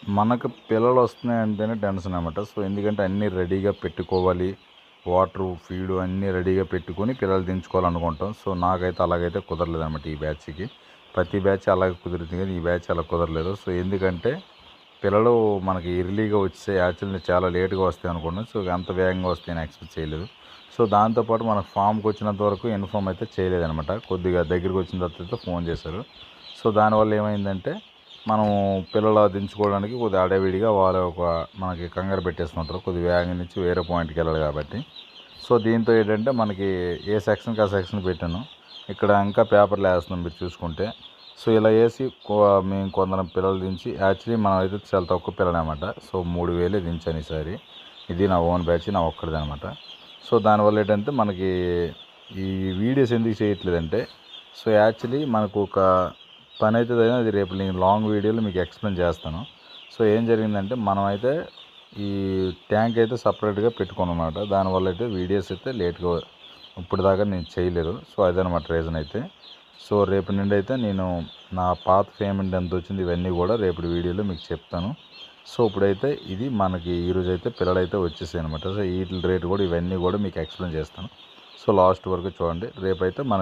మనకు పిల్లలు వస్తున్నాయంటేనే టెన్షన్ అనమాట. సో, ఎందుకంటే అన్నీ రెడీగా పెట్టుకోవాలి. వాటరు, ఫీడు అన్నీ రెడీగా పెట్టుకొని పిల్లలు దించుకోవాలనుకుంటాం. సో, నాకైతే అలాగైతే కుదరలేదనమాట ఈ బ్యాచ్‌కి. ప్రతి బ్యాచ్ అలాగే కుదురుతుంది కానీ ఈ బ్యాచ్ అలా కుదరలేదు. సో, ఎందుకంటే పిల్లలు మనకి ఎర్లీగా వచ్చేసాయి. యాక్చువల్లీ చాలా లేట్‌గా వస్తాయి అనుకున్నాను. సో, అంత వేగంగా వస్తాయని ఎక్స్‌పెక్ట్ చేయలేదు. సో, దాంతోపాటు మనకు ఫామ్‌కి వచ్చినంత వరకు ఇన్ఫార్మ్ అయితే చేయలేదనమాట. కొద్దిగా దగ్గరికి వచ్చిన తర్వాత ఫోన్ చేశారు. సో, దానివల్ల ఏమైందంటే మనం పిల్లలు దించుకోవడానికి కొద్దిగా హడావిడిగా వాళ్ళు మనకి కంగారు పెట్టేస్తుంటారు. కొద్దిగా వేగం నుంచి వేరే పాయింట్కి వెళ్ళాలి కాబట్టి. సో, దీంతో ఏంటంటే మనకి ఏ సెక్షన్కి ఆ సెక్షన్ పెట్టాను. ఇక్కడ ఇంకా పేపర్లు వేస్తున్నాం మీరు చూసుకుంటే. సో, ఇలా వేసి మేము కొందరం పిల్లలు దించి యాక్చువల్లీ మనం అయితే చాలా తక్కువ పిల్లలు అనమాట. సో, 3000 దించాను ఈసారి. ఇది నా ఓన్ బ్యాచ్, నా ఒక్కడిది అనమాట. సో, దానివల్ల ఏంటంటే మనకి ఈ వీడియోస్ ఎందుకు చేయట్లేదంటే సో, యాక్చువల్లీ మనకు ఒక పని అవుతుంది, అది రేపు నేను లాంగ్ వీడియోలో మీకు ఎక్స్ప్లెయిన్ చేస్తాను. సో, ఏం జరిగిందంటే మనమైతే ఈ ట్యాంక్ అయితే సపరేట్గా పెట్టుకున్నాం అనమాట. దానివల్ల అయితే వీడియోస్ అయితే లేట్గా ఇప్పటిదాకా నేను చేయలేదు. సో, అదనమాట రీజన్ అయితే. సో, రేపు నుండి అయితే నేను నా పాత పేమెంట్ ఎంత వచ్చింది ఇవన్నీ కూడా రేపటి వీడియోలో మీకు చెప్తాను. సో, ఇప్పుడైతే ఇది మనకి ఈరోజు అయితే పిల్లలైతే వచ్చేసాయి అనమాట. సో, వీటి రేటు కూడా ఇవన్నీ కూడా మీకు ఎక్స్ప్లెయిన్ చేస్తాను. సో, లాస్ట్ వరకు చూడండి. రేపైతే మనకు